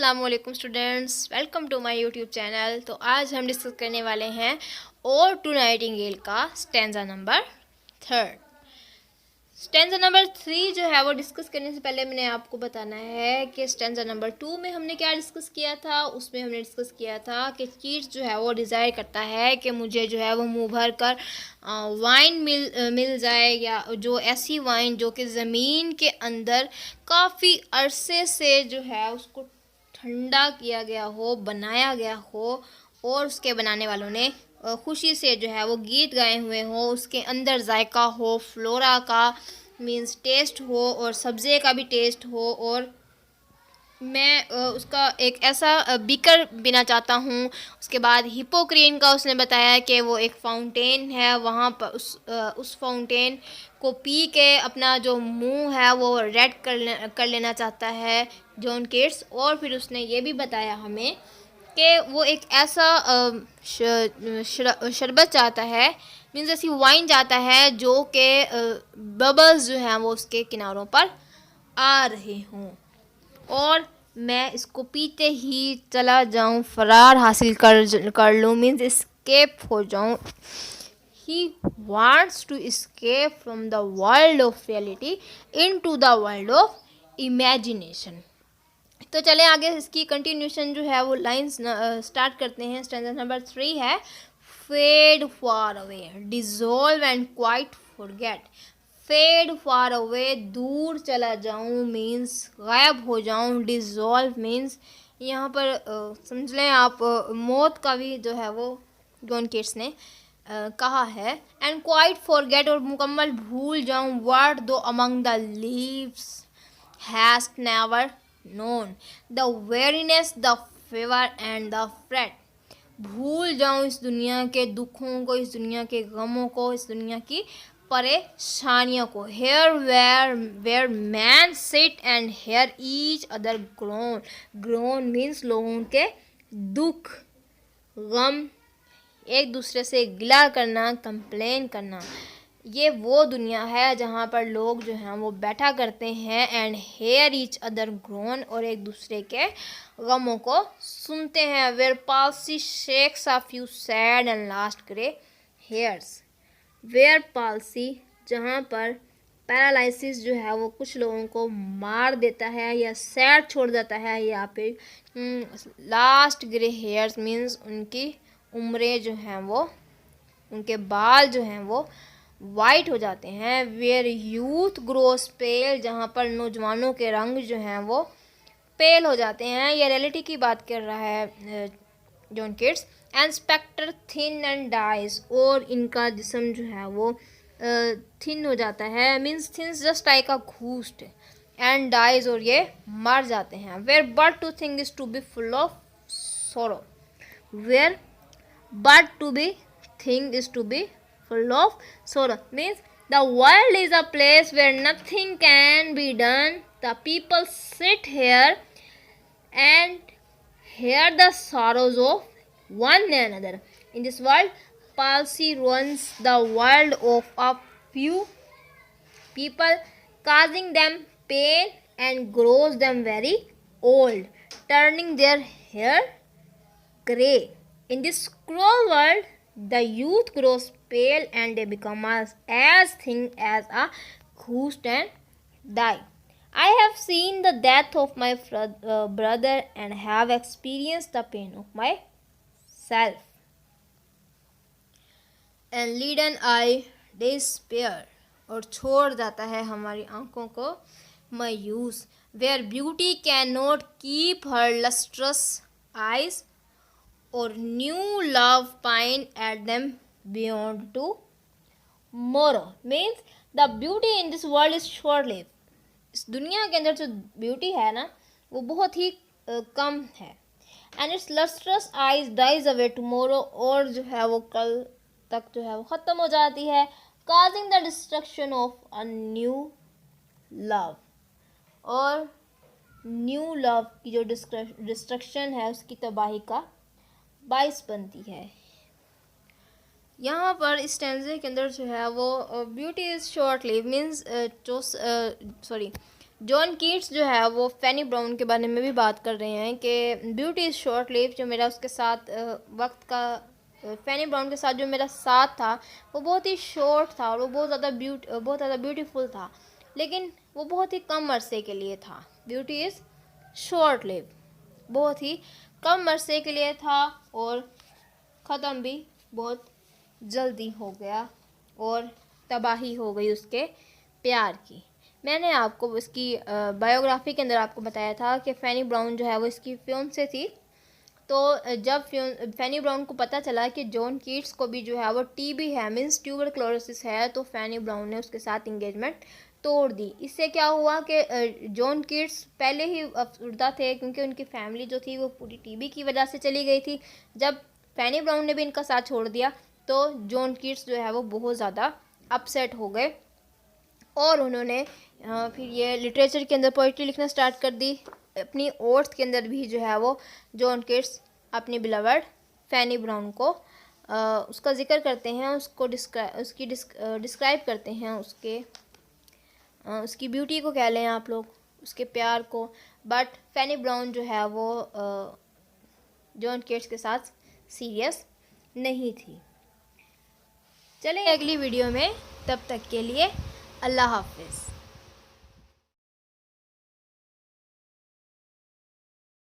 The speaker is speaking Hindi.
अस्सलाम वालेकुम students, welcome to my YouTube channel. तो आज हम डिस्कस करने वाले हैं और टू नाइटिंगेल का स्टैंजा नंबर 3। स्टैंजा नंबर 3 जो है वो डिस्कस करने से पहले मैंने आपको बताना है कि स्टैंजा नंबर 2 में हमने क्या डिस्कस किया था। उसमें हमने डिस्कस किया था कि कीट्स जो है वो डिज़ायर करता है कि मुझे जो है वो मुँह भर कर वाइन मिल जाए, या जो ऐसी वाइन जो कि ज़मीन के अंदर काफ़ी अरसे से जो है उसको ठंडा किया गया हो, बनाया गया हो, और उसके बनाने वालों ने खुशी से जो है वो गीत गाए हुए हो, उसके अंदर जायका हो, फ्लोरा का मीन्स टेस्ट हो, और सब्ज़े का भी टेस्ट हो। और मैं उसका एक ऐसा बीकर पीना चाहता हूँ। उसके बाद हिपोक्रेन का उसने बताया कि वो एक फाउंटेन है, वहाँ पर उस फाउंटेन को पी के अपना जो मुंह है वो रेड कर लेना चाहता है जॉन केट्स। और फिर उसने ये भी बताया हमें कि वो एक ऐसा शरबत चाहता है, मीन्स ऐसी वाइन चाहता है जो कि बबल्स जो हैं वो उसके किनारों पर आ रहे हों, और मैं इसको पीते ही चला जाऊं, फरार हासिल कर लूँ, मीन्स एस्केप हो जाऊं। He wants to escape from the world of reality into the world of imagination. तो चले आगे इसकी कंटिन्यूशन जो है वो लाइंस स्टार्ट करते हैं। स्टैंजा नंबर 3 है fade far away, dissolve and quite forget. Fade far away, दूर चला जाऊं मीन्स गायब हो जाऊं। डिजोल्व मीन्स यहाँ पर समझ लें आप मौत का भी जो है वो जॉन केट्स ने कहा है। एंड क्वाइट फॉरगेट, और मुकम्मल भूल जाऊं। वर्ड दो among the leaves heist never known the weariness, the fever and the fret। भूल जाऊं इस दुनिया के दुखों को, इस दुनिया के गमों को, इस दुनिया की परेशानियों को। Here where man sit and hear each other groan। groan means लोगों के दुख गम, एक दूसरे से गिला करना, कंप्लेन करना। ये वो दुनिया है जहाँ पर लोग जो हैं वो बैठा करते हैं and hear each other groan, और एक दूसरे के गमों को सुनते हैं। Where palsy shakes a few sad and last grey hairs. Where palsy, जहाँ पर पैरालिसिस जो है वो कुछ लोगों को मार देता है या सैड छोड़ देता है, या फिर लास्ट ग्रे हेयर्स मीन्स उनकी उम्रें जो हैं वो, उनके बाल जो हैं वो वाइट हो जाते हैं। वेयर यूथ ग्रोस पेल, जहाँ पर नौजवानों के रंग जो हैं वो पेल हो जाते हैं। ये रियलिटी की बात कर रहा है John Keats. And spectre thin and dies, और इनका जिस्म जो है वो थिन हो जाता है, means thin just like a ghost. And dies, और ये मर जाते हैं। Where but to think is to be full of sorrow. Where but to be thing is to be full of sorrow, means the world is a place where nothing can be done. The people sit here and hear the sorrows of one another. In this world, palsy runs the world of a few people, causing them pain and grows them very old, turning their hair grey. In this cruel world, the youth grows pale and they become as thin as a ghost and die. I have seen the death of my brother and have experienced the pain of myself. And leaden I despair, और छोड़ जाता है हमारी आंखों को मायूस। Where beauty cannot keep her lustrous eyes, और new love pine at them beyond tomorrow, means the beauty in this world is short live. इस दुनिया के अंदर जो ब्यूटी है ना वो बहुत ही कम है। And its lustrous eyes dies away tomorrow, और जो है वो कल तक जो है वो ख़त्म हो जाती है। Causing the destruction of a new love, और न्यू लव की जो डिस्ट्रक्शन है उसकी तबाही का बाइस बनती है। यहाँ पर इस स्टैंजे के अंदर जो है वो beauty is short live means John Keats जो है वो फैनी ब्राउन के बारे में भी बात कर रहे हैं कि ब्यूटी इज़ शॉर्ट लिव। जो मेरा उसके साथ वक्त का फैनी ब्राउन के साथ जो मेरा साथ था वो बहुत ही शॉर्ट था और वो बहुत ज़्यादा ब्यूटीफुल था, लेकिन वो बहुत ही कम अरसे के लिए था। ब्यूटी इज़ शॉर्ट लिव, बहुत ही कम अरसे के लिए था और ख़त्म भी बहुत जल्दी हो गया और तबाही हो गई उसके प्यार की। मैंने आपको उसकी बायोग्राफी के अंदर आपको बताया था कि फैनी ब्राउन जो है वो इसकी फियोंसे थी। तो जब फैनी ब्राउन को पता चला कि जॉन कीट्स को भी जो है वो टीबी है, मीन्स ट्यूबरक्लोसिस है, तो फैनी ब्राउन ने उसके साथ इंगेजमेंट तोड़ दी। इससे क्या हुआ कि जॉन कीट्स पहले ही अफसरदा थे क्योंकि उनकी फैमिली जो थी वो पूरी टीबी की वजह से चली गई थी। जब फैनी ब्राउन ने भी इनका साथ छोड़ दिया तो जॉन कीट्स जो है वो बहुत ज़्यादा अपसेट हो गए और उन्होंने फिर ये लिटरेचर के अंदर पोइट्री लिखना स्टार्ट कर दी। अपनी ओट्स के अंदर भी जो है वो जॉन कीट्स अपनी बिलवर्ड फैनी ब्राउन को उसका जिक्र करते हैं, उसको डिस्क्राइब करते हैं, उसकी ब्यूटी को कह लें आप लोग, उसके प्यार को। बट फैनी ब्राउन जो है वो जॉन कीट्स के साथ सीरियस नहीं थी। चलें अगली वीडियो में, तब तक के लिए अल्लाह हाफिज़।